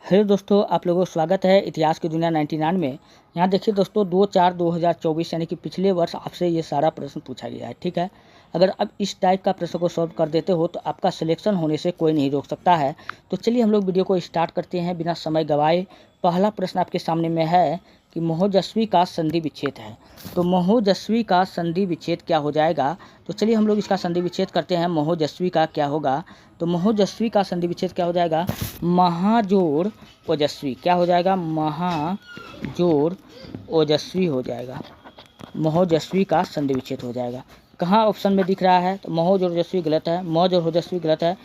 Hello दोस्तों, आप लोगों को स्वागत है इतिहास की दुनिया 99 में। यहाँ देखिए दोस्तों, 2/4/2024 यानी कि पिछले वर्ष आपसे ये सारा प्रश्न पूछा गया है। ठीक है, अगर अब इस टाइप का प्रश्न को सॉल्व कर देते हो तो आपका सिलेक्शन होने से कोई नहीं रोक सकता है। तो चलिए हम लोग वीडियो को स्टार्ट करते हैं बिना समय गवाए। पहला प्रश्न आपके सामने में है कि महोजस्वी का संधि विच्छेद है। तो महोजस्वी का संधि विच्छेद क्या हो जाएगा? तो चलिए हम लोग इसका संधि विच्छेद करते हैं। महोजस्वी का क्या होगा? तो महोजस्वी का संधि विच्छेद क्या हो जाएगा? महाजोड़ ओजस्वी। क्या हो जाएगा? महाजोड़ ओजस्वी हो जाएगा। महोजस्वी का संधि विच्छेद हो जाएगा। कहाँ ऑप्शन में दिख रहा है? तो महोजोड़ ओजस्वी गलत है, महोजोड़ ओजस्वी गलत है,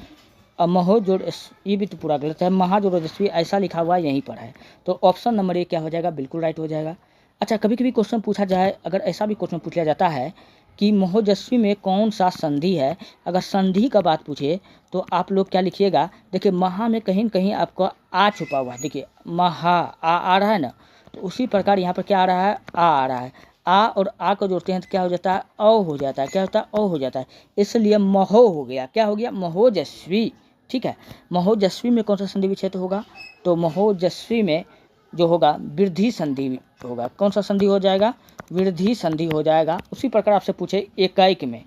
अब महोजोड़ ये भी तो पूरा गलत है। महाजोड़ ओजस्वी ऐसा लिखा हुआ यहीं पर है। तो ऑप्शन नंबर ए क्या हो जाएगा? बिल्कुल राइट हो जाएगा। अच्छा, कभी कभी क्वेश्चन पूछा जाए, अगर ऐसा भी क्वेश्चन पूछ लिया जाता है कि महोजस्वी में कौन सा संधि है, अगर संधि का बात पूछे तो आप लोग क्या लिखिएगा? देखिए, महा में कहीं न कहीं आपको आ छुपा हुआ है। देखिए, महा आ रहा है ना, तो उसी प्रकार यहाँ पर क्या आ रहा है? आ रहा है। आ और आ को जोड़ते हैं तो क्या हो जाता है? औ हो जाता है। क्या होता है? औ हो जाता है। इसलिए महो हो गया। क्या हो गया? महोजस्वी। ठीक है, महोजस्वी में कौन सा संधि विच्छेद होगा? तो महोजस्वी में जो होगा वृद्धि संधि होगा। कौन सा संधि हो जाएगा? वृद्धि संधि हो जाएगा। उसी प्रकार आपसे पूछे एकैक में।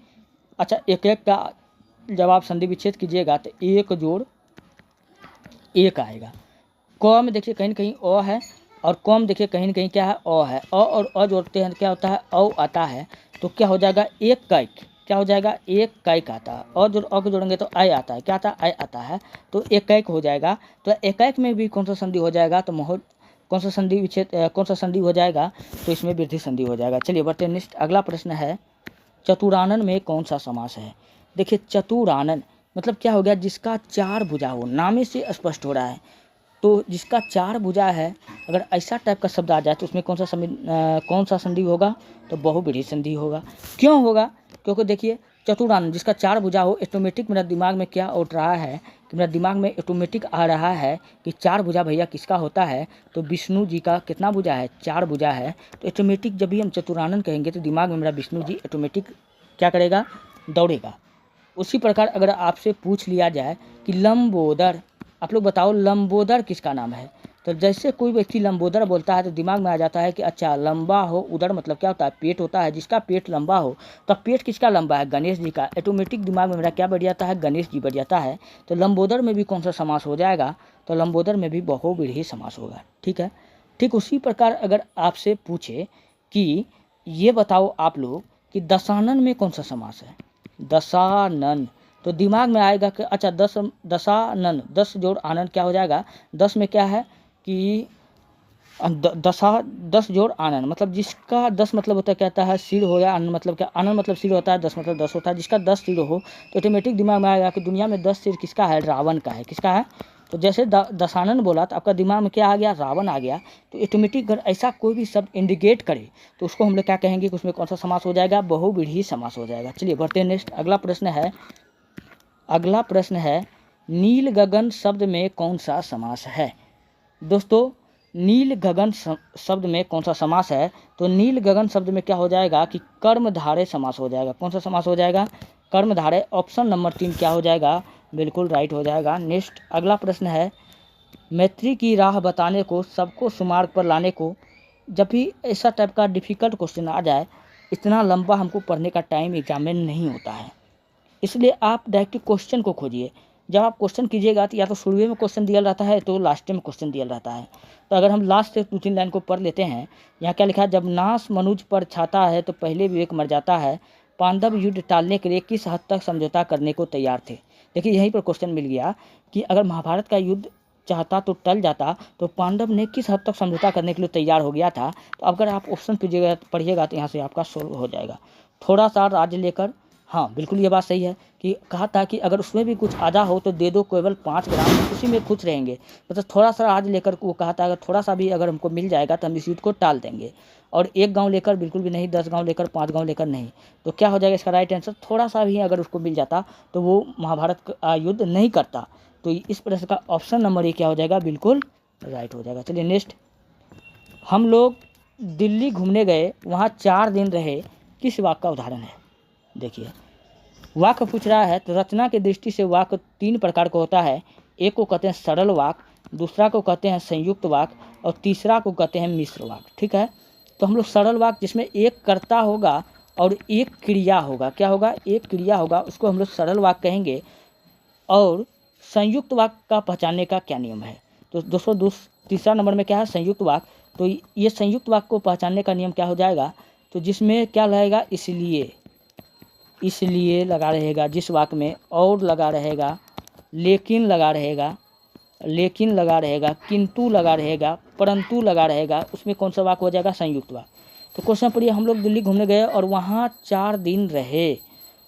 अच्छा, एकैक का जब आप संधि विच्छेद कीजिएगा तो एक जोड़ एक आएगा। क में देखिए कहीं न कहीं अ है, और क में देखिए कहीं न कहीं क्या है? अ है। अ और अ जोड़ते हैं तो क्या होता है? औ आता है। तो क्या हो जाएगा? एक कैक। क्या हो जाएगा? एक कैक आता है। अ को जोड़ेंगे तो आय आता है। क्या आता है? आय आता है। तो एक कैक हो जाएगा। तो एक कैक में भी कौन सा संधि हो जाएगा? तो कौन सा संधि विच्छेद कौन सा संधि हो जाएगा? तो इसमें वृद्धि संधि हो जाएगा। चलिए बढ़ते हैं नेक्स्ट। अगला प्रश्न है, चतुरानन में कौन सा समास है? देखिए, चतुरानन मतलब क्या हो गया? जिसका चार भुजा हो। नाम से स्पष्ट हो रहा है। तो जिसका चार भुजा है, अगर ऐसा टाइप का शब्द आ जाए तो उसमें कौन सा संधि होगा? तो बहुव्रीहि संधि होगा। क्यों होगा? क्योंकि देखिए, चतुरानन जिसका चार भुजा हो, ऑटोमेटिक मेरा दिमाग में क्या उठ रहा है कि मेरा दिमाग में ऑटोमेटिक आ रहा है कि चार भुजा भैया किसका होता है? तो विष्णु जी का कितना भुजा है? चार भुजा है। तो ऑटोमेटिक जब भी हम चतुरानन कहेंगे तो दिमाग में मेरा विष्णु जी ऑटोमेटिक क्या करेगा? दौड़ेगा। उसी प्रकार अगर आपसे पूछ लिया जाए कि लंबोदर, आप लोग बताओ लंबोदर किसका नाम है? तो जैसे कोई व्यक्ति लंबोदर बोलता है तो दिमाग में आ जाता है कि अच्छा, लंबा हो, उदर मतलब क्या होता है? पेट होता है। जिसका पेट लंबा हो, तो पेट किसका लंबा है? गणेश जी का। ऑटोमेटिक दिमाग में मेरा क्या बढ़ जाता है? गणेश जी बढ़ जाता है। तो लंबोदर में भी कौन सा समास हो जाएगा? तो लंबोदर में भी बहुव्रीहि समास होगा। ठीक है, ठीक उसी प्रकार अगर आपसे पूछे कि ये बताओ आप लोग कि दशानन में कौन सा समास है? दशानन, तो दिमाग में आएगा कि अच्छा, दशानन, 10 जोड़ आनंद क्या हो जाएगा? 10 में क्या है कि 10 जोड़ आनंद मतलब जिसका 10 मतलब होता है क्या होता है? सिर हो, या आनंद मतलब क्या? आनंद मतलब सिर होता है, 10 मतलब 10 होता है। जिसका 10 सिर हो तो ऑटोमेटिक दिमाग में आएगा कि दुनिया में 10 सिर किसका है? रावण का है। किसका है? तो जैसे दशानन बोला तो आपका दिमाग में क्या आ गया? रावण आ गया। तो ऑटोमेटिक अगर ऐसा कोई भी शब्द इंडिकेट करे तो उसको हम लोग क्या कहेंगे कि उसमें कौन सा समास हो जाएगा? बहुव्रीहि समास हो जाएगा। चलिए बढ़ते हैं नेक्स्ट। अगला प्रश्न है, नील गगन शब्द में कौन सा समास है? दोस्तों, नील गगन शब्द में कौन सा समास है? तो नील गगन शब्द में क्या हो जाएगा कि कर्मधारय समास हो जाएगा। कौन सा समास हो जाएगा? कर्मधारय। ऑप्शन नंबर 3 क्या हो जाएगा? बिल्कुल राइट हो जाएगा। नेक्स्ट अगला प्रश्न है, मैत्री की राह बताने को, सबको सुमार्ग पर लाने को, जब भी ऐसा टाइप का डिफ़िकल्ट क्वेश्चन आ जाए, इतना लंबा हमको पढ़ने का टाइम एग्जाम में नहीं होता है। इसलिए आप डायरेक्ट क्वेश्चन को खोजिए। जब आप क्वेश्चन कीजिएगा तो या तो शुरू में क्वेश्चन दिया रहता है तो लास्ट में क्वेश्चन दिया रहता है। तो अगर हम लास्ट से 2-3 लाइन को पढ़ लेते हैं, यहाँ क्या लिखा है? जब नाश मनुज पर छाता है तो पहले विवेक मर जाता है। पांडव युद्ध टालने के लिए किस हद तक समझौता करने को तैयार थे? देखिए, यहीं पर क्वेश्चन मिल गया कि अगर महाभारत का युद्ध चाहता तो टल जाता, तो पांडव ने किस हद तक समझौता करने के लिए तैयार हो गया था। तो अगर आप ऑप्शन पढ़िएगा तो यहाँ से आपका सोल्व हो जाएगा। थोड़ा सा राज्य लेकर, हाँ बिल्कुल ये बात सही है कि कहा था कि अगर उसमें भी कुछ आधा हो तो दे दो, केवल 5 ग्राम, उसी में खुश रहेंगे। मतलब थोड़ा सा आज लेकर वो कहा था, अगर थोड़ा सा भी अगर हमको मिल जाएगा तो हम इस युद्ध को टाल देंगे। और 1 गांव लेकर बिल्कुल भी नहीं, 10 गांव लेकर, 5 गांव लेकर नहीं। तो क्या हो जाएगा इसका राइट आंसर? थोड़ा सा भी अगर उसको मिल जाता तो वो महाभारत का युद्ध नहीं करता। तो इस प्रश्न का ऑप्शन नंबर 1 क्या हो जाएगा? बिल्कुल राइट हो जाएगा। चलिए नेक्स्ट, हम लोग दिल्ली घूमने गए, वहाँ 4 दिन रहे, किस वाक्य का उदाहरण है? देखिए, वाक्य पूछ रहा है तो रचना की दृष्टि से वाक्य 3 प्रकार का होता है। एक को कहते हैं सरल वाक्य, दूसरा को कहते हैं संयुक्त वाक्य और तीसरा को कहते हैं मिश्र वाक्य। ठीक है, तो हम लोग सरल वाक्य जिसमें एक कर्ता होगा और एक क्रिया होगा, क्या होगा, एक क्रिया होगा, उसको हम लोग सरल वाक्य कहेंगे। और संयुक्त वाक्य का पहचानने का क्या नियम है, तो दोस्तों तीसरा नंबर में क्या है, संयुक्त वाक्य। तो ये संयुक्त वाक्य को पहचानने का नियम क्या हो जाएगा, तो जिसमें क्या रहेगा, इसलिए लगा रहेगा, जिस वाक्य में और लगा रहेगा, लेकिन लगा रहेगा, किंतु लगा रहेगा, परंतु लगा रहेगा, उसमें कौन सा वाक्य हो जाएगा, संयुक्त वाक्य। तो क्वेश्चन पढ़िए, हम लोग दिल्ली घूमने गए और वहाँ 4 दिन रहे।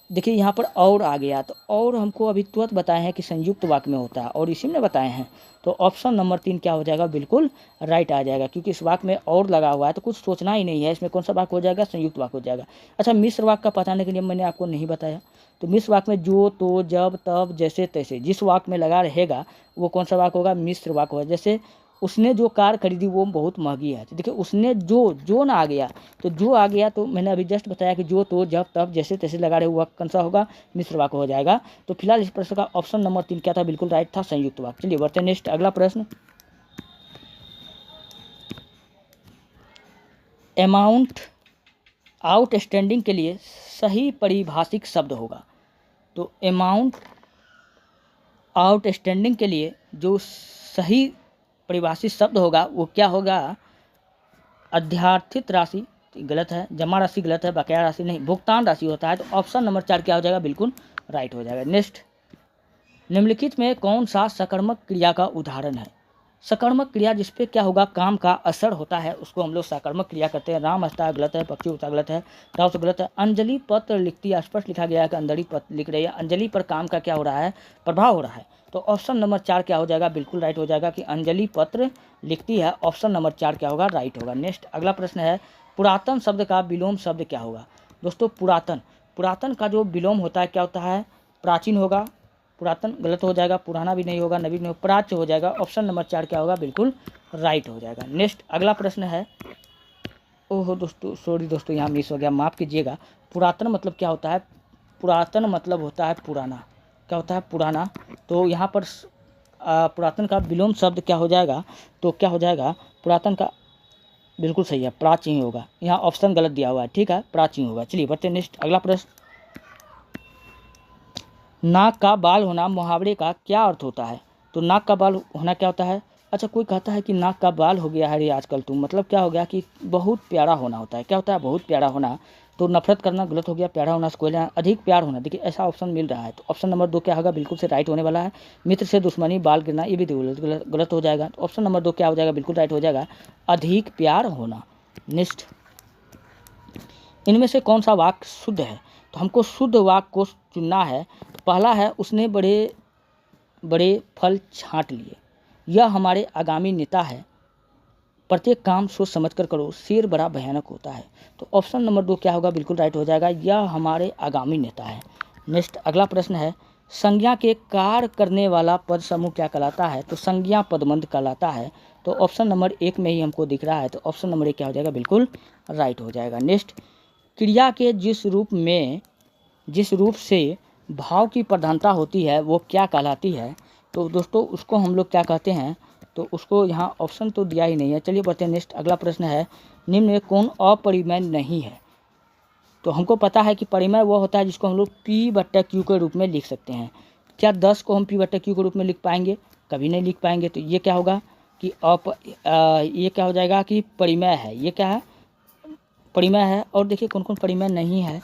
देखिए यहाँ पर और आ गया, तो और हमको अभी तुरंत बताए हैं कि संयुक्त वाक्य में होता है और इसी में बताए हैं, तो ऑप्शन नंबर 3 क्या हो जाएगा, बिल्कुल राइट आ जाएगा, क्योंकि इस वाक्य में और लगा हुआ है तो कुछ सोचना ही नहीं है, इसमें कौन सा वाक्य हो जाएगा, संयुक्त वाक्य हो जाएगा। अच्छा, मिश्र वाक्य का पहचानने के लिए मैंने आपको नहीं बताया, तो मिश्र वाक्य में जो, तो, जब, तब, जैसे, तैसे, जिस वाक्य में लगा रहेगा वो कौन सा वाक्य होगा, मिश्र वाक्य होगा। जैसे उसने जो कार खरीदी वो बहुत महंगी है, तो देखिए उसने जो ना आ गया, तो जो आ गया, तो मैंने अभी जस्ट बताया कि जो, तो, जब, तब, जैसे, तैसे लगा रहे, वो कौन सा होगा, मिश्र वाक्य हो जाएगा। तो फिलहाल इस प्रश्न का ऑप्शन नंबर 3 क्या था, बिल्कुल राइट था, संयुक्त वाक्य। चलिए बढ़ते हैं नेक्स्ट, अगला प्रश्न। अमाउंट आउटस्टैंडिंग के लिए सही परिभाषिक शब्द होगा, तो अमाउंट आउटस्टैंडिंग के लिए जो सही परिभाषित शब्द होगा वो क्या होगा, अध्यार्थित राशि गलत है, जमा राशि गलत है, बकाया राशि नहीं, भुगतान राशि होता है, तो ऑप्शन नंबर 4 क्या हो जाएगा, बिल्कुल राइट हो जाएगा। नेक्स्ट, निम्नलिखित में कौन सा सकर्मक क्रिया का उदाहरण है, सकर्मक क्रिया जिसपे क्या होगा, काम का असर होता है, उसको हम लोग सकर्मक क्रिया करते हैं। राम हंसता गलत है, पक्षी उड़ता गलत है, राव से गलत है। अंजलि पत्र लिखती है, स्पष्ट लिखा गया है कि अंजलि पत्र लिख रही है, अंजलि पर काम का क्या हो रहा है, प्रभाव हो रहा है, तो ऑप्शन नंबर 4 क्या हो जाएगा, बिल्कुल राइट हो जाएगा कि अंजलि पत्र लिखती है, ऑप्शन नंबर 4 क्या होगा, राइट होगा। नेक्स्ट अगला प्रश्न है, पुरातन शब्द का विलोम शब्द क्या होगा। दोस्तों पुरातन का जो विलोम होता है क्या होता है, प्राचीन होगा, पुरातन गलत हो जाएगा, पुराना भी नहीं होगा, नवीन नहीं होगा, प्राच्य हो जाएगा, ऑप्शन नंबर 4 क्या होगा, बिल्कुल राइट हो जाएगा। नेक्स्ट अगला प्रश्न है, ओहो दोस्तों सॉरी दोस्तों यहाँ मिस हो गया, माफ़ कीजिएगा। पुरातन मतलब क्या होता है, पुरातन मतलब होता है पुराना, क्या होता है, पुराना। तो यहाँ पर पुरातन का विलोम शब्द क्या हो जाएगा, तो क्या हो जाएगा, पुरातन का बिल्कुल सही है, प्राचीन होगा, यहाँ ऑप्शन गलत दिया हुआ है, ठीक है, प्राचीन होगा। चलिए बढ़ते हैं नेक्स्ट अगला प्रश्न, नाक का बाल होना मुहावरे का क्या अर्थ होता है, तो नाक का बाल होना क्या होता है। अच्छा, कोई कहता है कि नाक का बाल हो गया है रे आजकल तुम, मतलब क्या हो गया कि बहुत प्यारा होना होता है, क्या होता है, बहुत प्यारा होना, तो नफरत करना गलत हो गया, प्यारा होना से कोई लेना, अधिक प्यार होना, देखिए ऐसा ऑप्शन मिल रहा है, तो ऑप्शन नंबर 2 क्या होगा, बिल्कुल से राइट होने वाला है। मित्र से दुश्मनी, बाल गिरना, ये भी गलत हो जाएगा, तो ऑप्शन नंबर 2 क्या हो जाएगा, बिल्कुल राइट हो जाएगा, अधिक प्यार होना। नेक्स्ट, इनमें से कौन सा वाक्य शुद्ध है, तो हमको शुद्ध वाक्य को चुनना है। तो पहला है, उसने बड़े बड़े फल छांट लिए, यह हमारे आगामी नेता है, प्रत्येक काम सोच समझ कर करो, शेर बड़ा भयानक होता है, तो ऑप्शन नंबर 2 क्या होगा, बिल्कुल राइट हो जाएगा, यह हमारे आगामी नेता है। नेक्स्ट अगला प्रश्न है, संज्ञा के कार्य करने वाला पद समूह क्या कहलाता है, तो संज्ञा पदबंध कहलाता है, तो ऑप्शन नंबर 1 में ही हमको दिख रहा है, तो ऑप्शन नंबर 1 क्या हो जाएगा, बिल्कुल राइट हो जाएगा। नेक्स्ट, क्रिया के जिस रूप से भाव की प्रधानता होती है वो क्या कहलाती है, तो दोस्तों उसको हम लोग क्या कहते हैं, तो उसको यहाँ ऑप्शन तो दिया ही नहीं है। चलिए बढ़ते हैं नेक्स्ट अगला प्रश्न है, निम्न में कौन अपरिमेय नहीं है, तो हमको पता है कि परिमेय वो होता है जिसको हम लोग P/Q के रूप में लिख सकते हैं। क्या 10 को हम P/Q के रूप में लिख पाएंगे, कभी नहीं लिख पाएंगे, तो ये क्या होगा कि ये क्या हो जाएगा कि परिमेय है, ये क्या है, परिमेय है। और देखिए कौन कौन परिमेय नहीं है,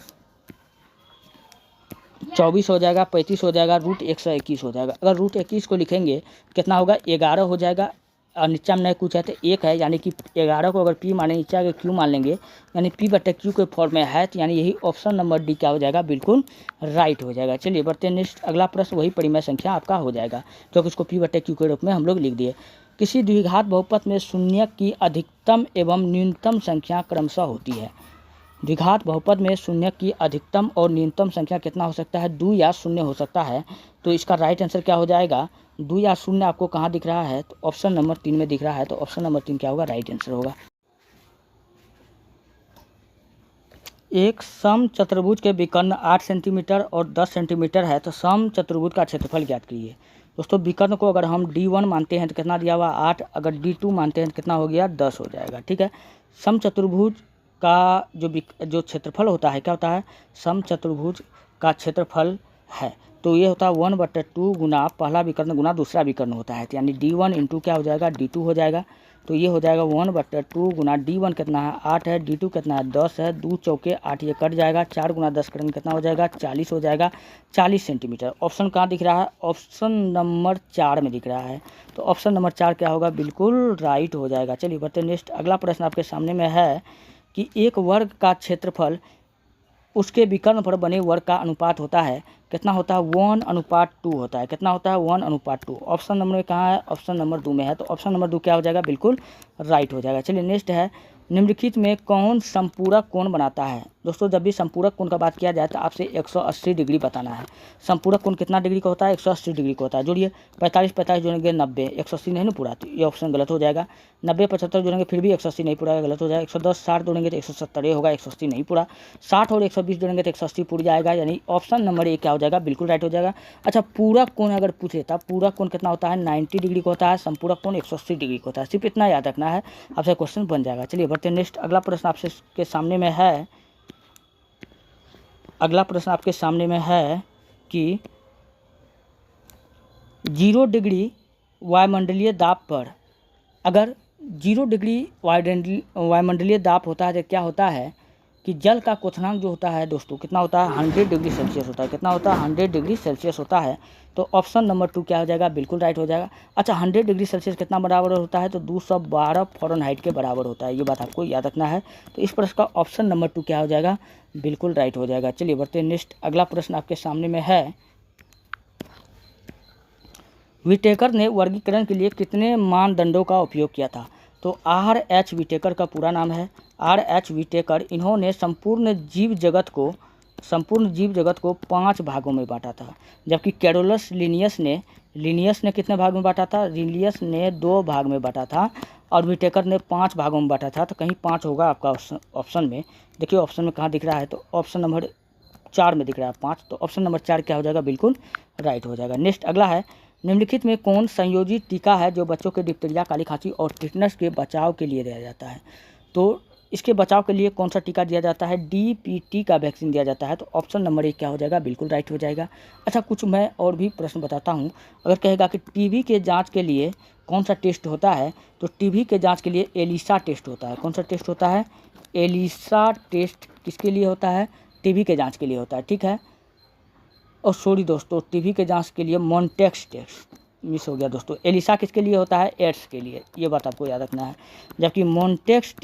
24 हो जाएगा, 35 हो जाएगा, √121 हो जाएगा। अगर √21 को लिखेंगे कितना होगा, 11 हो जाएगा, और नीचा में नहीं कुछ है तो 1 है, यानी कि 11 को अगर P माने, नीचे आगे Q मान लेंगे, यानी P/Q के फॉर्म में है, तो यानी यही ऑप्शन नंबर डी क्या हो जाएगा, बिल्कुल राइट हो जाएगा। चलिए बढ़ते हैं नेक्स्ट अगला प्रश्न, वही परिमेय संख्या आपका हो जाएगा, क्योंकि उसको P/Q के रूप में हम लोग लिख दिए। किसी द्विघात बहुपद में शून्य की अधिकतम एवं न्यूनतम संख्या क्रमशः होती है, द्विघात बहुपद में शून्य की अधिकतम और न्यूनतम संख्या कितना हो सकता है, 2 या 0 हो सकता है, तो इसका राइट आंसर क्या हो जाएगा, 2 या 0 आपको कहाँ दिख रहा है, तो ऑप्शन नंबर 3 में दिख रहा है, तो ऑप्शन नंबर 3 क्या होगा, राइट आंसर होगा। एक सम चतुर्भुज के विकर्ण 8 सेंटीमीटर और 10 सेंटीमीटर है, तो सम चतुर्भुज का क्षेत्रफल ज्ञात कीजिए। दोस्तों विकर्ण को अगर हम D1 मानते हैं तो कितना दिया हुआ 8, अगर D2 मानते हैं तो कितना हो गया 10 हो जाएगा। ठीक है, समचतुर्भुज का जो क्षेत्रफल होता है क्या होता है, समचतुर्भुज का क्षेत्रफल है तो ये होता है 1/2 गुना पहला विकर्ण गुना दूसरा विकर्ण होता है, तो यानी D1 इंटू क्या हो जाएगा D2 हो जाएगा। तो ये हो जाएगा 1/2 गुना D1 कितना है 8 है, D2 कितना है 10 है, 2 चौके 8 ये कट जाएगा, 4 गुना 10 करेंगे कितना हो जाएगा 40 हो जाएगा, 40 सेंटीमीटर। ऑप्शन कहाँ दिख रहा है, ऑप्शन नंबर 4 में दिख रहा है। तो ऑप्शन नंबर 4 क्या होगा, बिल्कुल राइट हो जाएगा। चलिए बढ़ते नेक्स्ट, अगला प्रश्न आपके सामने में है कि एक वर्ग का क्षेत्रफल उसके विकर्ण पर बने वर्ग का अनुपात होता है, कितना होता है 1/2 होता है, कितना होता है 1/2। ऑप्शन नंबर में कहाँ है, ऑप्शन नंबर 2 में है, तो ऑप्शन नंबर 2 क्या हो जाएगा, बिल्कुल राइट हो जाएगा। चलिए नेक्स्ट है, निम्नलिखित में कौन संपूरक कोण बनाता है। दोस्तों जब भी संपूरक कोण का बात किया जाए तो आपसे 180 डिग्री बताना है। संपूरक कोण कितना डिग्री का होता है, 180 डिग्री का होता है। जोड़िए 45 जोड़ेंगे 90, 180 नहीं ना पूरा, तो ये ऑप्शन गलत हो जाएगा। 90 75 जोड़ेंगे फिर भी 180 नहीं पूरा, गलत हो जाएगा। 110 60 जोड़ेंगे तो 170 होगा, 180 नहीं पूरा। 60 और 120 जोड़ेंगे तो 180 पूरी जाएगा, यानी ऑप्शन नंबर 1 क्या हो जाएगा, बिल्कुल राइट हो जाएगा। अच्छा पूरक कोण अगर पूछे तो पूरक कोण कितना होता है 90 डिग्री का होता है, संपूरक कोण 180 डिग्री का होता है, सिर्फ इतना याद रखना है, आपसे क्वेश्चन बन जाएगा। चलिए बढ़ते हैं नेक्स्ट, अगला प्रश्न आपसे के सामने में है, अगला प्रश्न आपके सामने में है कि 0 डिग्री वायुमंडलीय दाब पर, अगर 0 डिग्री वायुमंडलीय दाब होता है तो क्या होता है कि जल का क्वथनांक जो होता है दोस्तों कितना होता है 100 डिग्री सेल्सियस होता है, कितना होता है 100 डिग्री सेल्सियस होता है। तो ऑप्शन नंबर 2 क्या हो जाएगा, बिल्कुल राइट हो जाएगा। अच्छा 100 डिग्री सेल्सियस कितना बराबर होता है, तो 212 फ़ारेनहाइट के बराबर होता है, ये बात आपको याद रखना है। तो इस प्रश्न का ऑप्शन नंबर 2 क्या हो जाएगा, बिल्कुल राइट हो जाएगा। चलिए बढ़ते हैं नेक्स्ट, अगला प्रश्न आपके सामने में है, विटेकर ने वर्गीकरण के लिए कितने मानदंडों का उपयोग किया था। तो R.H. विटेकर का पूरा नाम है R.H. विटेकर। इन्होंने संपूर्ण जीव जगत को 5 भागों में बांटा था, जबकि कैरोलस लिनियस ने कितने भाग में बांटा था, लिनियस ने 2 भाग में बांटा था और विटेकर ने 5 भागों में बांटा था। तो कहीं 5 होगा आपका ऑप्शन में, देखिए ऑप्शन में कहाँ दिख रहा है, तो ऑप्शन नंबर 4 में दिख रहा है 5, तो ऑप्शन नंबर 4 क्या हो जाएगा, बिल्कुल राइट हो जाएगा। नेक्स्ट अगला है, निम्नलिखित में कौन संयोजित टीका है जो बच्चों के डिप्थीरिया, काली खांसी और टिटनस के बचाव के लिए दिया जाता है। तो इसके बचाव के लिए कौन सा टीका दिया जाता है, DPT का वैक्सीन दिया जाता है। तो ऑप्शन नंबर 1 क्या हो जाएगा, बिल्कुल राइट हो जाएगा। अच्छा कुछ मैं और भी प्रश्न बताता हूँ, अगर कहेगा कि टीबी के जाँच के लिए कौन सा टेस्ट होता है, तो टीबी के जाँच के लिए एलिसा टेस्ट होता है। कौन सा टेस्ट होता है, एलिसा टेस्ट किसके लिए होता है, टीबी के जाँच के लिए होता है। ठीक है, और सॉरी दोस्तों, टीबी के जांच के लिए मॉन्टेक्स टेस्ट मिस हो गया दोस्तों, एलिसा किसके लिए होता है, एड्स के लिए, ये बात आपको याद रखना है। जबकि मॉन्टेक्स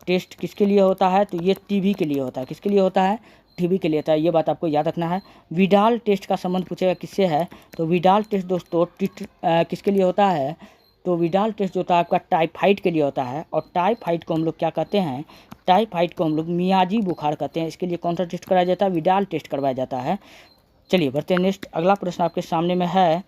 टेस्ट किसके लिए होता है, तो ये टीबी के लिए होता है, किसके लिए होता है, टीबी के लिए होता है, ये बात आपको याद रखना है। विडाल टेस्ट का संबंध पूछेगा किससे है, तो विडाल टेस्ट दोस्तों किसके लिए होता है, तो विडाल टेस्ट जो होता है आपका टाइफाइड के लिए होता है, और टाइफाइड को हम लोग क्या कहते हैं, टाइफाइड को हम लोग मियाजी बुखार कहते हैं। इसके लिए कौन सा टेस्ट कराया जाता है, विडाल टेस्ट करवाया जाता है। चलिए बढ़ते हैं नेक्स्ट, अगला प्रश्न आपके सामने में है,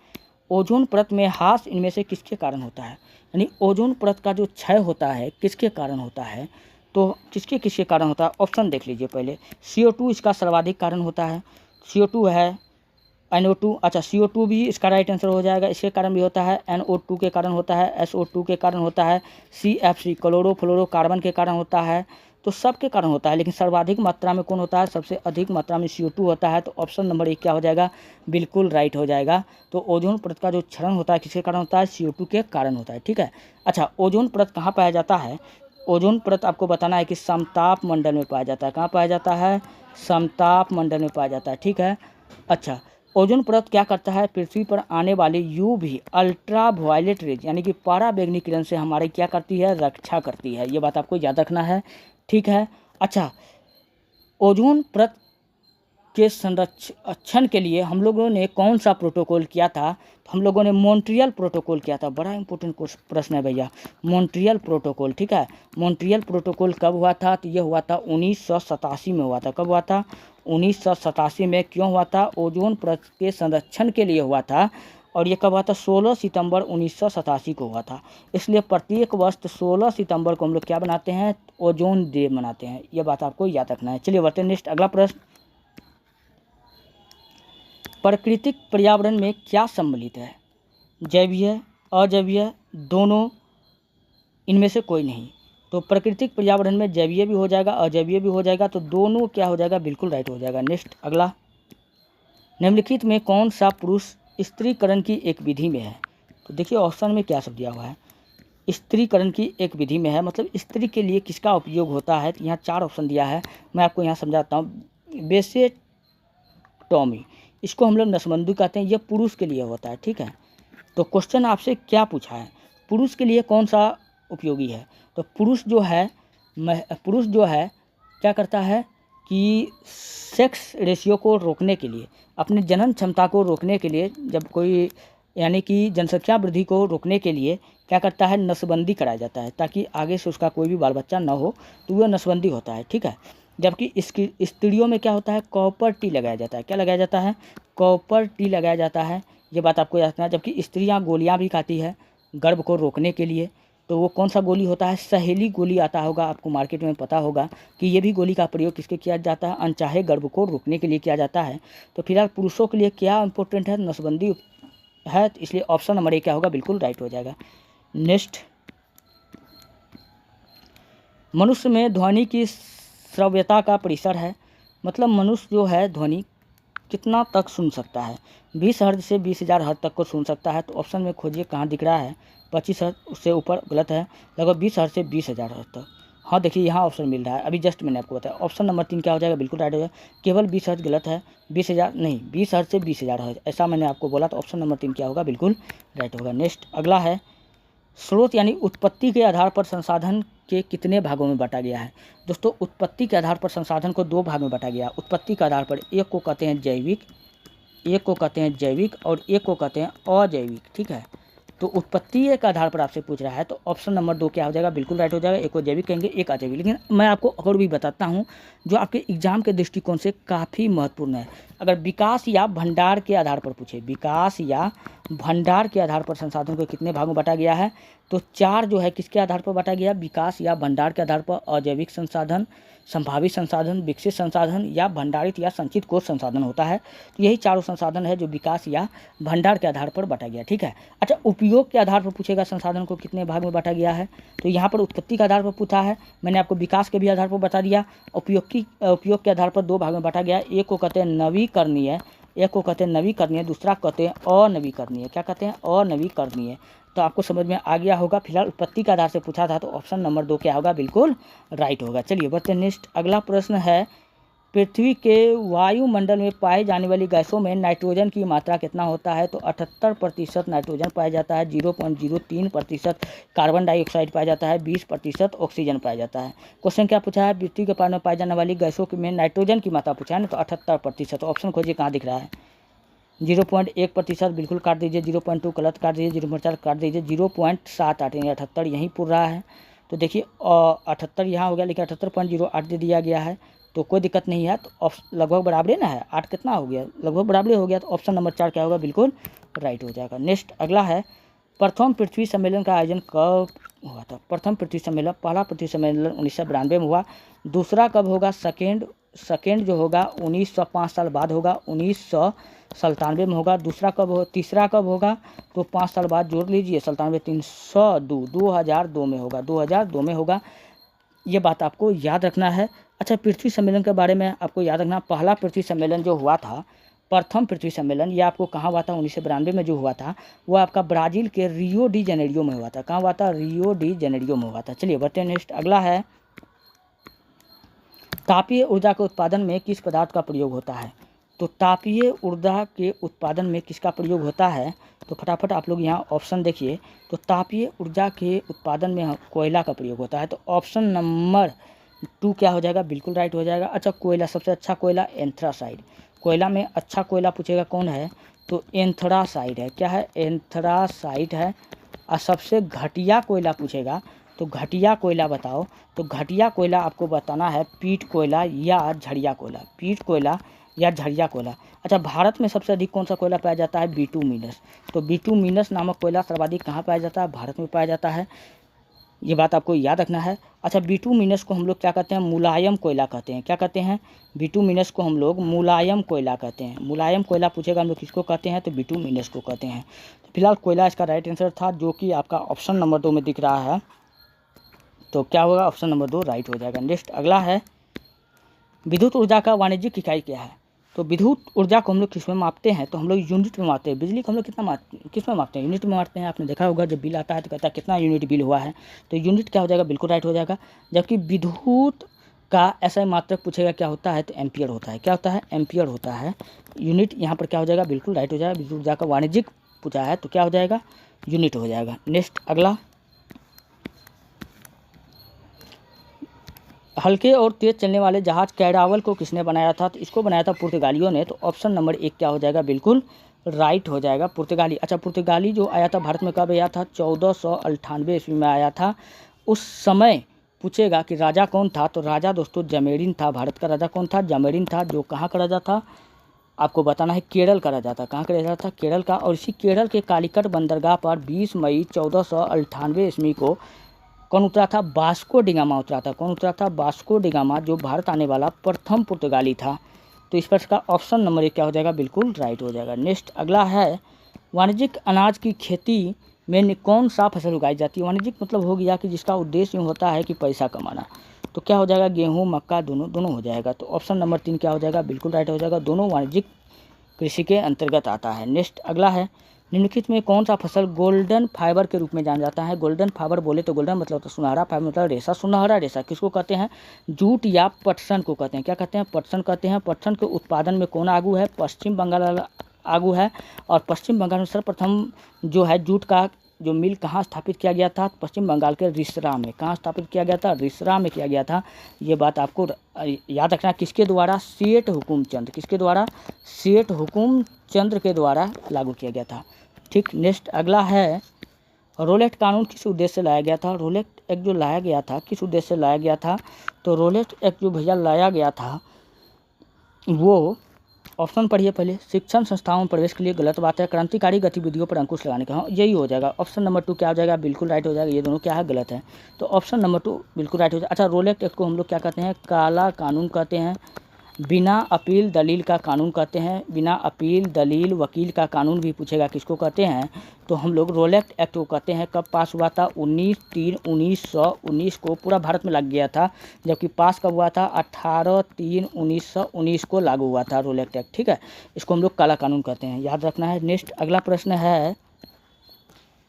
ओजोन परत में ह्रास इनमें से किसके कारण होता है, यानी ओजोन परत का जो क्षय होता है किसके कारण होता है, तो किसके कारण होता है, ऑप्शन देख लीजिए पहले। CO2 इसका सर्वाधिक कारण होता है, CO2 है, NO2, अच्छा CO2 भी इसका राइट आंसर हो जाएगा, इसके कारण भी होता है, NO2 के कारण होता है, SO2 के कारण होता है, CFC क्लोरोफ्लोरोकार्बन के कारण होता है, तो सब के कारण होता है, लेकिन सर्वाधिक मात्रा में कौन होता है, सबसे अधिक मात्रा में CO2 होता है। तो ऑप्शन नंबर 1 क्या हो जाएगा, बिल्कुल राइट हो जाएगा। तो ओजोन परत का जो क्षरण होता है किसके कारण होता है, CO2 के कारण होता है। ठीक है, अच्छा ओजोन परत कहाँ पाया जाता है, ओजोन परत आपको बताना है कि समताप मंडल में पाया जाता है। कहाँ पाया जाता है, समताप मंडल में पाया जाता है। ठीक है, अच्छा ओजोन परत क्या करता है, पृथ्वी पर आने वाली UV अल्ट्रा वायलेट रेज यानी कि पराबैंगनी किरण से हमारी क्या करती है, रक्षा करती है, ये बात आपको याद रखना है। ठीक है, अच्छा ओजोन परत के संरक्षण के लिए हम लोगों ने कौन सा प्रोटोकॉल किया था, तो हम लोगों ने मॉन्ट्रियल प्रोटोकॉल किया था। बड़ा इंपॉर्टेंट प्रश्न है भैया, मॉन्ट्रियल प्रोटोकॉल। ठीक है, मॉन्ट्रियल प्रोटोकॉल कब हुआ था, तो ये हुआ था 1987 में हुआ था। कब हुआ था, 1987 में। क्यों हुआ था, ओजोन परत के संरक्षण के लिए हुआ था, और ये कब हुआ था, 16 सितंबर 1987 को हुआ था। इसलिए प्रत्येक वर्ष 16 सितंबर को हम लोग क्या बनाते हैं, ओजोन डे मनाते हैं, ये बात आपको याद रखना है। चलिए बढ़ते हैं नेक्स्ट, अगला प्रश्न, प्राकृतिक पर्यावरण में क्या सम्मिलित है? जैवीय, अजैवीय, दोनों, इनमें से कोई नहीं। तो प्राकृतिक पर्यावरण में जैवीय भी हो जाएगा, अजैवीय भी हो जाएगा, तो दोनों क्या हो जाएगा? बिल्कुल राइट हो जाएगा। नेक्स्ट अगला, निम्नलिखित में कौन सा पुरुष स्त्रीकरण की एक विधि में है? तो देखिए ऑप्शन में क्या सब दिया हुआ है, स्त्रीकरण की एक विधि में है, मतलब स्त्री के लिए किसका उपयोग होता है? तो यहाँ 4 ऑप्शन दिया है, मैं आपको यहाँ समझाता हूँ। वेसेक्टॉमी, इसको हम लोग नसबंदी कहते हैं, ये पुरुष के लिए होता है, ठीक है। तो क्वेश्चन आपसे क्या पूछा है, पुरुष के लिए कौन सा उपयोगी है? तो पुरुष जो है क्या करता है कि सेक्स रेशियो को रोकने के लिए, अपने जनन क्षमता को रोकने के लिए, जब कोई यानी कि जनसंख्या वृद्धि को रोकने के लिए क्या करता है? नसबंदी कराया जाता है, ताकि आगे से उसका कोई भी बाल बच्चा न हो, तो वह नसबंदी होता है, ठीक है। जबकि इसकी स्त्रियों में क्या होता है? कॉपर टी लगाया जाता है। क्या लगाया जाता है? कॉपर टी लगाया जाता है, ये बात आपको याद रखना है। जबकि स्त्रियाँ गोलियाँ भी खाती है गर्भ को रोकने के लिए, तो वो कौन सा गोली होता है? सहेली गोली आता होगा, आपको मार्केट में पता होगा कि ये भी गोली का प्रयोग किसके किया जाता है? अनचाहे गर्भ को रोकने के लिए किया जाता है। तो फिलहाल पुरुषों के लिए क्या इंपॉर्टेंट है? नसबंदी है, तो इसलिए ऑप्शन नंबर 1 क्या होगा? बिल्कुल राइट हो जाएगा। नेक्स्ट, मनुष्य में ध्वनि की श्रव्यता का परिसर है, मतलब मनुष्य जो है ध्वनि कितना तक सुन सकता है? 20 हर्ट्ज से 20,000 हर्ट्ज तक को सुन सकता है। तो ऑप्शन में खोजिए कहाँ दिख रहा है? 25 हर्ट्ज, उससे ऊपर गलत है, लगभग 20 हर्ट्ज से 20,000 हर्ट्ज तक। हाँ देखिए यहाँ ऑप्शन मिल रहा है, अभी जस्ट मैंने आपको बताया। ऑप्शन नंबर 3 क्या हो जाएगा? बिल्कुल राइट हो जाएगा। केवल 20 हर्ट्ज गलत है, 20,000 नहीं, 20 हर्ट्ज से 20,000 हर्ट्ज, ऐसा मैंने आपको बोला। तो ऑप्शन नंबर 3 क्या होगा? बिल्कुल राइट होगा। नेक्स्ट अगला है, स्रोत यानी उत्पत्ति के आधार पर संसाधन के कितने भागों में बांटा गया है? दोस्तों उत्पत्ति के आधार पर संसाधन को 2 भाग में बांटा गया है। उत्पत्ति के आधार पर एक को कहते हैं जैविक, और एक को कहते हैं अजैविक, ठीक है। तो उत्पत्ति के आधार पर आपसे पूछ रहा है, तो ऑप्शन नंबर 2 क्या हो जाएगा? बिल्कुल राइट हो जाएगा। एक को जैविक कहेंगे, एक अजैविक। लेकिन मैं आपको और भी बताता हूँ जो आपके एग्जाम के दृष्टिकोण से काफ़ी महत्वपूर्ण है। अगर विकास या भंडार के आधार पर पूछे, विकास या भंडार के आधार पर संसाधन को कितने भागों में बांटा गया है? तो 4 जो है किसके आधार पर बांटा गया? विकास या भंडार के आधार पर। अजैविक संसाधन, संभावित संसाधन, विकसित संसाधन या भंडारित या संचित कोष संसाधन होता है। तो यही चारों संसाधन है जो विकास या भंडार के आधार पर बांटा गया, ठीक है। अच्छा, उपयोग के आधार पर पूछेगा संसाधन को कितने भाग में बांटा गया है? तो यहाँ पर उत्पत्ति के आधार पर पूछा है, मैंने आपको विकास के भी आधार पर बता दिया। उपयोग के आधार पर 2 भाग में बांटा गया। एक को कहते हैं नवीकरणीय, दूसरा कहते हैं अनवीकरणीय। क्या कहते हैं? अनवीकरणीय। तो आपको समझ में आ गया होगा। फिलहाल उत्पत्ति के आधार से पूछा था, तो ऑप्शन नंबर 2 क्या होगा? बिल्कुल राइट होगा। चलिए बढ़ते हैं। नेक्स्ट अगला प्रश्न है, पृथ्वी के वायुमंडल में पाई जाने वाली गैसों में नाइट्रोजन की मात्रा कितना होता है? तो 78% नाइट्रोजन पाया जाता है, 0.03% कार्बन डाइऑक्साइड पाया जाता है, 20% ऑक्सीजन पाया जाता है। क्वेश्चन क्या पूछा है? पृथ्वी के पार में पाई जाने वाली गैसों में नाइट्रोजन की मात्रा पूछा है ना, तो 78%। ऑप्शन खोजिए कहाँ दिख रहा है? 0.1% बिल्कुल काट दीजिए, 0.2 गलत काट दीजिए, 0.4 काट दीजिए, 0.78 यानी 78 यहीं पूर रहा है। तो देखिए 78 यहाँ हो गया, लेकिन 78.08 दे दिया गया है, तो कोई दिक्कत नहीं है। तो लगभग बराबरी ना है, 8 कितना हो गया? लगभग बराबरी हो गया। तो ऑप्शन नंबर 4 क्या होगा? बिल्कुल राइट हो जाएगा। नेक्स्ट अगला है, प्रथम पृथ्वी सम्मेलन का आयोजन कब हुआ था? प्रथम पृथ्वी सम्मेलन, पहला पृथ्वी सम्मेलन 1992 में हुआ। दूसरा कब होगा? सेकेंड जो होगा 1905 साल बाद होगा, 1997 में होगा। दूसरा कब हो? तीसरा कब होगा? तो 5 साल बाद जोड़ लीजिए, 97 302 2002 में होगा, 2002 में होगा। ये बात आपको याद रखना है। अच्छा, पृथ्वी सम्मेलन के बारे में आपको याद रखना, पहला पृथ्वी सम्मेलन जो हुआ था, प्रथम पृथ्वी सम्मेलन, ये आपको कहाँ हुआ था? 1992 में जो हुआ था वो आपका ब्राज़ील के रियो डी जेनेरियो में हुआ था। कहाँ हुआ था? रियो डी जेनेरियो में हुआ था। चलिए बढ़ते हैं। नेक्स्ट अगला है, तापीय ऊर्जा के उत्पादन में किस पदार्थ का प्रयोग होता है? तो तापीय ऊर्जा के उत्पादन में किसका प्रयोग होता है? तो फटाफट आप लोग यहाँ ऑप्शन देखिए। तो तापीय ऊर्जा के उत्पादन में कोयला का प्रयोग होता है। तो ऑप्शन नंबर 2 क्या हो जाएगा? बिल्कुल राइट हो जाएगा। अच्छा, कोयला, सबसे अच्छा कोयला एंथ्रासाइड। कोयला में अच्छा कोयला पूछेगा कौन है? तो एंथ्रासाइड है। क्या है? एंथ्रासाइड है। और सबसे घटिया कोयला पूछेगा तो घटिया कोयला बताओ। तो घटिया कोयला आपको बताना है पीट कोयला या झड़िया कोयला, पीट कोयला या झड़िया कोयला। अच्छा, भारत में सबसे अधिक कौन सा कोयला पाया जाता है? बिटुमिनस। तो बिटुमिनस नामक कोयला सर्वाधिक कहाँ पाया जाता है? भारत में पाया जाता है। ये बात आपको याद रखना है। अच्छा, बिटुमिनस को हम लोग क्या कहते हैं? मुलायम कोयला कहते हैं। क्या कहते हैं? बिटुमिनस को हम लोग मुलायम कोयला कहते हैं। मुलायम कोयला पूछेगा हम लोग किसको कहते हैं? तो बिटुमिनस को कहते हैं। तो फिलहाल कोयला इसका राइट आंसर था, जो कि आपका ऑप्शन नंबर 2 में दिख रहा है। तो क्या होगा? ऑप्शन नंबर 2 राइट हो जाएगा। नेक्स्ट अगला है, विद्युत ऊर्जा का वाणिज्यिक इकाई क्या है? तो विद्युत ऊर्जा को हम लोग किस में मापते हैं? तो हम लोग यूनिट में मापते हैं। बिजली को हम लोग किस में मापते हैं? यूनिट में मापते हैं। आपने देखा होगा जब बिल आता है तो कहता है कितना यूनिट बिल हुआ है, तो यूनिट क्या हो जाएगा? बिल्कुल राइट हो जाएगा। जबकि विद्युत का ऐसा मात्रक पूछेगा क्या होता है? तो एम्पियर होता है। क्या होता है? एम्पियर होता है। यूनिट यहाँ पर क्या हो जाएगा? बिल्कुल राइट हो जाएगा। विद्युत ऊर्जा का वाणिज्यिक पूछा है तो क्या हो जाएगा? यूनिट हो जाएगा। नेक्स्ट अगला, हल्के और तेज चलने वाले जहाज कैरावल को किसने बनाया था? तो इसको बनाया था पुर्तगालियों ने। तो ऑप्शन नंबर 1 क्या हो जाएगा? बिल्कुल राइट हो जाएगा, पुर्तगाली। अच्छा, पुर्तगाली जो आया था भारत में कब आया था? 1498 ईस्वी में आया था। उस समय पूछेगा कि राजा कौन था? तो राजा दोस्तों जमेरिन था। भारत का राजा कौन था? जमेरिन था। जो कहाँ का राजा था? आपको बताना है, केरल का राजा था। कहाँ का राजा था? केरल का। और इसी केरल के कालीकट बंदरगाह पर 20 मई 1498 ईस्वी को कौन उतरा था? वास्को डी गामा उतरा था। कौन उतरा था? वास्को डी गामा, जो भारत आने वाला प्रथम पुर्तगाली था। तो इस पर का ऑप्शन नंबर 1 क्या हो जाएगा? बिल्कुल राइट हो जाएगा। नेक्स्ट अगला है, वाणिज्यिक अनाज की खेती में कौन सा फसल उगाई जाती है? वाणिज्यिक मतलब हो गया कि जिसका उद्देश्य होता है कि पैसा कमाना। तो क्या हो जाएगा? गेहूँ, मक्का, दोनों हो जाएगा। तो ऑप्शन नंबर 3 क्या हो जाएगा? बिल्कुल राइट हो जाएगा। दोनों वाणिज्यिक कृषि के अंतर्गत आता है। नेक्स्ट अगला है, निम्नलिखित में कौन सा फसल गोल्डन फाइबर के रूप में जाना जाता है? गोल्डन फाइबर बोले तो गोल्डन मतलब होता है सुनहरा, फाइबर मतलब रेशा। सुनहरा रेशा किसको कहते हैं? जूट या पटसन को कहते हैं। क्या कहते हैं? पटसन कहते हैं। पटसन के उत्पादन में कौन आगू है? पश्चिम बंगाल आगू है। और पश्चिम बंगाल में सर्वप्रथम जो है जूट का जो मिल कहाँ स्थापित किया गया था? पश्चिम बंगाल के रिसरा में। कहाँ स्थापित किया गया था? रिसरा में किया गया था। ये बात आपको याद रखना। किसके द्वारा? सेठ हुकुमचंद। किसके द्वारा? सेठ हुकुमचंद के द्वारा लागू किया गया था। ठीक। नेक्स्ट अगला है, रोलेट कानून किस उद्देश्य से लाया गया था? रोलेट एक्ट जो लाया गया था किस उद्देश्य से लाया गया था? तो रोलेट एक्ट जो भैया लाया गया था वो, ऑप्शन पढ़िए पहले, शिक्षण संस्थाओं में प्रवेश के लिए गलत बात है, क्रांतिकारी गतिविधियों पर अंकुश लगाने का। हाँ, यही हो जाएगा। ऑप्शन नंबर 2 क्या हो जाएगा? बिल्कुल राइट हो जाएगा। ये दोनों क्या है? गलत है। तो ऑप्शन नंबर 2 बिल्कुल राइट हो जाएगा। अच्छा, रोलेट एक्ट को हम लोग क्या कहते हैं? काला कानून कहते हैं। बिना अपील दलील का कानून कहते हैं। बिना अपील दलील वकील का कानून भी पूछेगा किसको कहते हैं? तो हम लोग रोलेट एक्ट को कहते हैं। कब पास हुआ था? 19/3/1919 को पूरा भारत में लग गया था। जबकि पास कब हुआ था? 18/3/1919 को लागू हुआ था रोलेट एक्ट। ठीक है, इसको हम लोग काला कानून कहते हैं, याद रखना है। नेक्स्ट अगला प्रश्न है,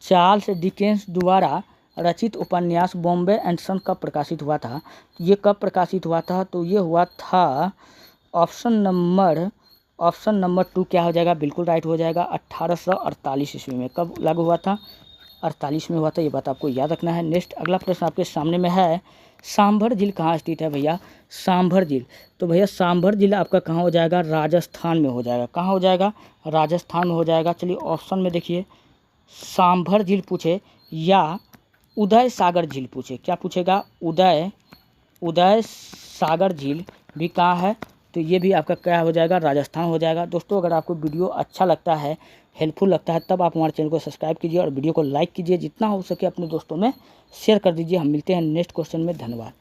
चार्ल्स डिकेंस द्वारा रचित उपन्यास बॉम्बे एंड सन कब प्रकाशित हुआ था? ये कब प्रकाशित हुआ था? तो ये हुआ था ऑप्शन नंबर 2 क्या हो जाएगा? बिल्कुल राइट हो जाएगा। 1848 ईस्वी में। कब लागू हुआ था? 48 में हुआ था। ये बात आपको याद रखना है। नेक्स्ट अगला प्रश्न आपके सामने में है, सांभर झील कहाँ स्थित है भैया? सांभर झील, तो भैया सांभर झील आपका कहाँ हो जाएगा? राजस्थान में हो जाएगा। कहाँ हो जाएगा? राजस्थान में हो जाएगा। चलिए ऑप्शन में देखिए, सांभर झील पूछे या उदय सागर झील पूछे। क्या पूछेगा? उदय सागर झील भी कहाँ है? तो ये भी आपका क्या हो जाएगा? राजस्थान हो जाएगा। दोस्तों, अगर आपको वीडियो अच्छा लगता है, हेल्पफुल लगता है, तब आप हमारे चैनल को सब्सक्राइब कीजिए और वीडियो को लाइक कीजिए। जितना हो सके अपने दोस्तों में शेयर कर दीजिए। हम मिलते हैं नेक्स्ट क्वेश्चन में। धन्यवाद।